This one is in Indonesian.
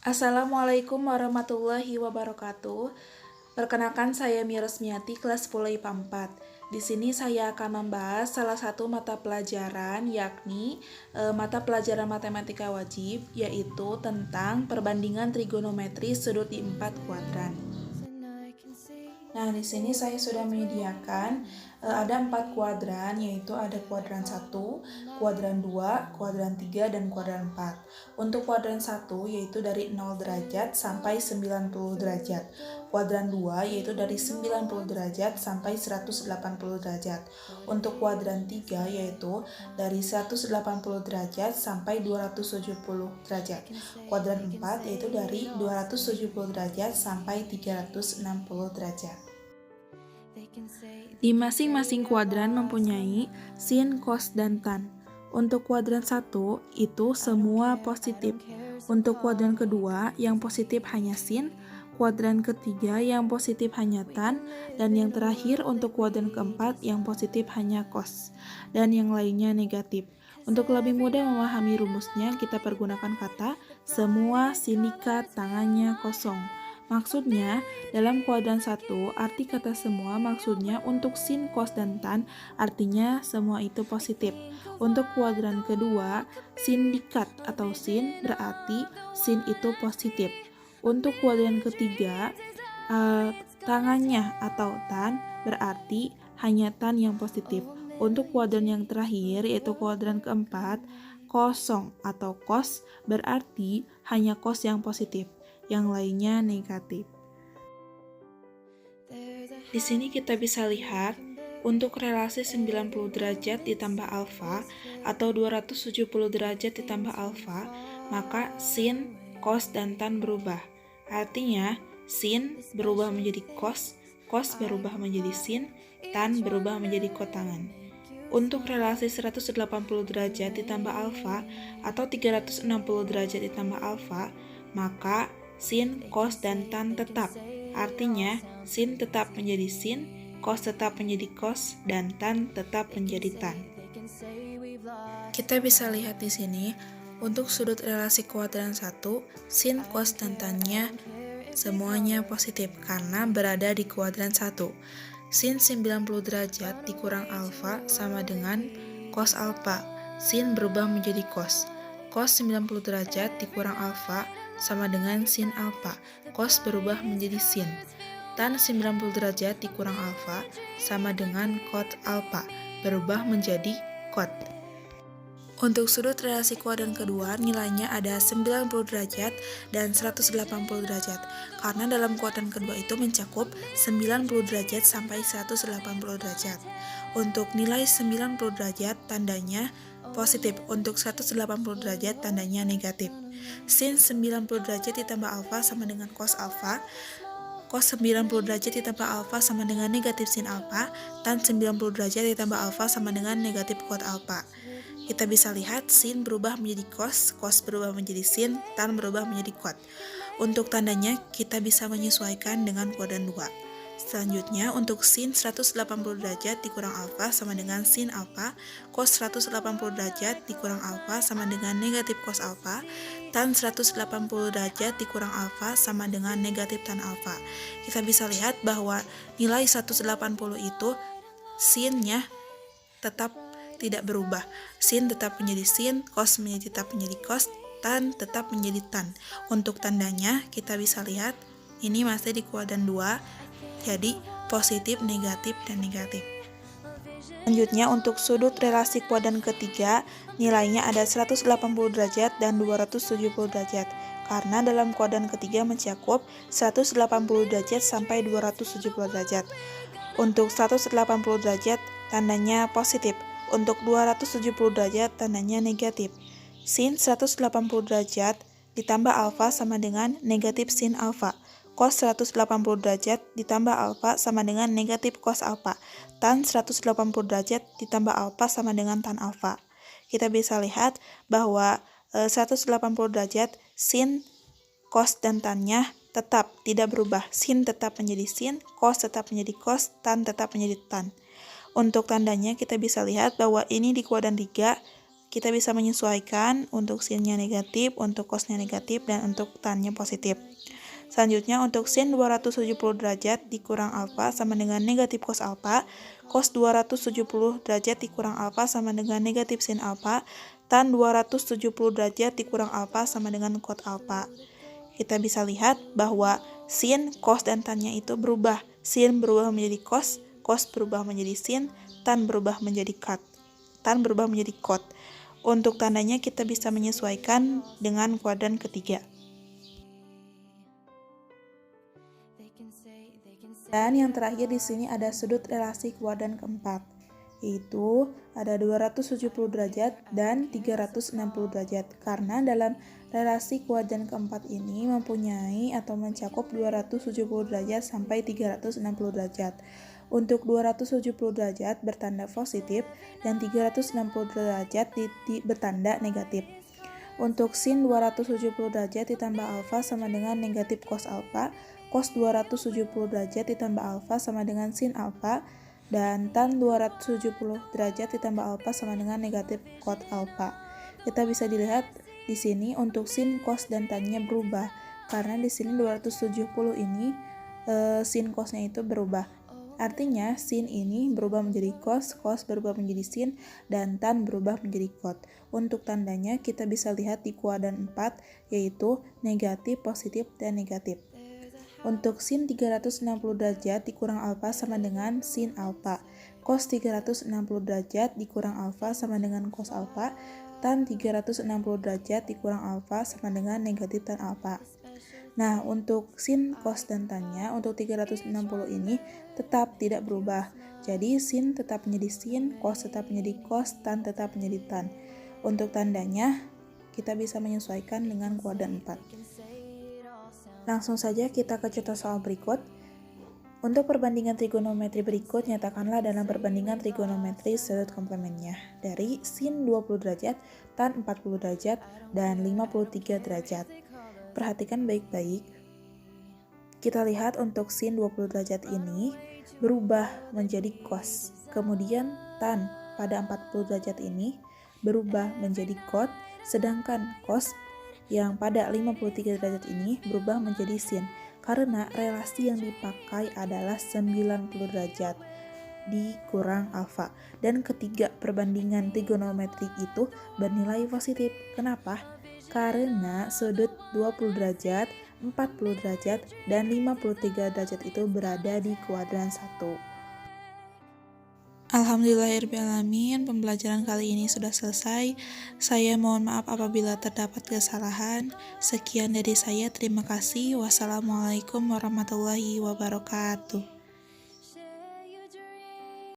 Assalamualaikum warahmatullahi wabarakatuh. Perkenalkan saya Mirosmiati kelas 10 IPA 4. Di sini saya akan membahas salah satu mata pelajaran yakni mata pelajaran matematika wajib, yaitu tentang perbandingan trigonometri sudut di 4 kuadran. Nah, di sini saya sudah menyediakan ada 4 kuadran, yaitu ada kuadran 1, kuadran 2, kuadran 3, dan kuadran 4. Untuk kuadran 1 yaitu dari 0 derajat sampai 90 derajat. Kuadran 2 yaitu dari 90 derajat sampai 180 derajat. Untuk kuadran 3 yaitu dari 180 derajat sampai 270 derajat. Kuadran 4 yaitu dari 270 derajat sampai 360 derajat. Di masing-masing kuadran mempunyai sin, cos, dan tan. Untuk kuadran 1 itu semua positif. Untuk kuadran kedua yang positif hanya sin, kuadran ketiga yang positif hanya tan, dan yang terakhir untuk kuadran keempat yang positif hanya cos, dan yang lainnya negatif. Untuk lebih mudah memahami rumusnya, kita pergunakan kata semua sindikat tangannya kosong. Maksudnya, dalam kuadran 1, arti kata semua maksudnya untuk sin, cos, dan tan, artinya semua itu positif. Untuk kuadran kedua, sindikat atau sin berarti sin itu positif. Untuk kuadran ketiga, tangannya atau tan berarti hanya tan yang positif. Untuk kuadran yang terakhir, yaitu kuadran keempat, kosong atau cos berarti hanya cos yang positif, yang lainnya negatif. Di sini kita bisa lihat untuk relasi 90 derajat ditambah alfa atau 270 derajat ditambah alfa, maka sin, cos, dan tan berubah. Artinya, sin berubah menjadi cos, cos berubah menjadi sin, tan berubah menjadi kotangan. Untuk relasi 180 derajat ditambah alfa atau 360 derajat ditambah alfa, maka sin, cos, dan tan tetap. Artinya, sin tetap menjadi sin, cos tetap menjadi cos, dan tan tetap menjadi tan. Kita bisa lihat di sini, untuk sudut relasi kuadran 1, sin, cos, dan tannya semuanya positif karena berada di kuadran 1. Sin 90 derajat dikurang alfa sama dengan cos alfa. Sin berubah menjadi cos. Cos 90 derajat dikurang alfa sama dengan sin alfa. Cos berubah menjadi sin. Tan 90 derajat dikurang alfa sama dengan cot alfa, berubah menjadi cot. Untuk sudut relasi kuadran kedua, nilainya ada 90 derajat dan 180 derajat. Karena dalam kuadran kedua itu mencakup 90 derajat sampai 180 derajat. Untuk nilai 90 derajat tandanya positif, untuk 180 derajat tandanya negatif. Sin 90 derajat ditambah alfa sama dengan cos alfa. Cos 90 derajat ditambah alfa sama dengan negatif sin alfa, tan 90 derajat ditambah alfa sama dengan negatif cot alfa. Kita bisa lihat sin berubah menjadi cos, cos berubah menjadi sin, tan berubah menjadi cot. Untuk tandanya kita bisa menyesuaikan dengan kuadran 2. Selanjutnya untuk sin 180 derajat dikurang alfa sama dengan sin alfa, cos 180 derajat dikurang alfa sama dengan negatif cos alfa, tan 180 derajat dikurang alfa sama dengan negatif tan alfa. Kita bisa lihat bahwa nilai 180 itu sinnya tetap tidak berubah. Sin tetap menjadi sin, cos tetap menjadi cos, tan tetap menjadi tan. Untuk tandanya kita bisa lihat ini masih di kuadran 2, jadi positif, negatif, dan negatif. Selanjutnya untuk sudut relasi kuadran ketiga, nilainya ada 180 derajat dan 270 derajat. Karena dalam kuadran ketiga mencakup 180 derajat sampai 270 derajat. Untuk 180 derajat tandanya positif. Untuk 270 derajat tandanya negatif. Sin 180 derajat ditambah alfa sama dengan negatif sin alfa. Cos 180 derajat ditambah alfa sama dengan negatif cos alfa. Tan 180 derajat ditambah alfa sama dengan tan alfa. Kita bisa lihat bahwa 180 derajat sin, cos, dan tannya tetap tidak berubah. Sin tetap menjadi sin, cos tetap menjadi cos, tan tetap menjadi tan. Untuk tandanya kita bisa lihat bahwa ini di kuadran 3 kita bisa menyesuaikan untuk sinnya negatif, untuk cosnya negatif, dan untuk tannya positif. Selanjutnya untuk sin 270 derajat dikurang alfa sama dengan negatif cos alfa, cos 270 derajat dikurang alfa sama dengan negatif sin alfa, tan 270 derajat dikurang alfa sama dengan cot alfa. Kita bisa lihat bahwa sin, cos, dan tannya itu berubah. Sin berubah menjadi cos berubah menjadi sin, tan berubah menjadi cot. Untuk tandanya kita bisa menyesuaikan dengan kuadran ketiga. Dan yang terakhir di sini ada sudut relasi kuadran keempat, yaitu ada 270 derajat dan 360 derajat. Karena dalam relasi kuadran keempat ini mempunyai atau mencakup 270 derajat sampai 360 derajat. Untuk 270 derajat bertanda positif dan 360 derajat bertanda negatif. Untuk sin 270 derajat ditambah alfa sama dengan negatif cos alfa, cos 270 derajat ditambah alfa sama dengan sin alfa, dan tan 270 derajat ditambah alfa sama dengan negatif cot alfa. Kita bisa dilihat di sini untuk sin, cos, dan tannya berubah. Karena di sini 270 ini sin cosnya itu berubah. Artinya sin ini berubah menjadi cos berubah menjadi sin, dan tan berubah menjadi cot. Untuk tandanya kita bisa lihat di kuadran 4, yaitu negatif, positif, dan negatif. Untuk sin 360 derajat dikurang alfa sama dengan sin alfa, cos 360 derajat dikurang alfa sama dengan cos alfa, tan 360 derajat dikurang alfa sama dengan negatif tan alfa. Nah, untuk sin, cos, dan tannya untuk 360 ini tetap tidak berubah. Jadi sin tetap menjadi sin, cos tetap menjadi cos, tan tetap menjadi tan. Untuk tandanya kita bisa menyesuaikan dengan kuadran 4. Langsung saja kita ke contoh soal berikut. Untuk perbandingan trigonometri berikut, nyatakanlah dalam perbandingan trigonometri sudut komplemennya dari sin 20 derajat, tan 40 derajat, dan 53 derajat. Perhatikan baik-baik. Kita lihat untuk sin 20 derajat ini berubah menjadi cos. Kemudian tan pada 40 derajat ini berubah menjadi cot, sedangkan cos yang pada 53 derajat ini berubah menjadi sin. Karena relasi yang dipakai adalah 90 derajat dikurang alfa. Dan ketiga perbandingan trigonometrik itu bernilai positif. Kenapa? Karena sudut 20 derajat, 40 derajat, dan 53 derajat itu berada di kuadran 1. Alhamdulillahirrahmanirrahim, pembelajaran kali ini sudah selesai. Saya mohon maaf apabila terdapat kesalahan. Sekian dari saya, terima kasih. Wassalamualaikum warahmatullahi wabarakatuh.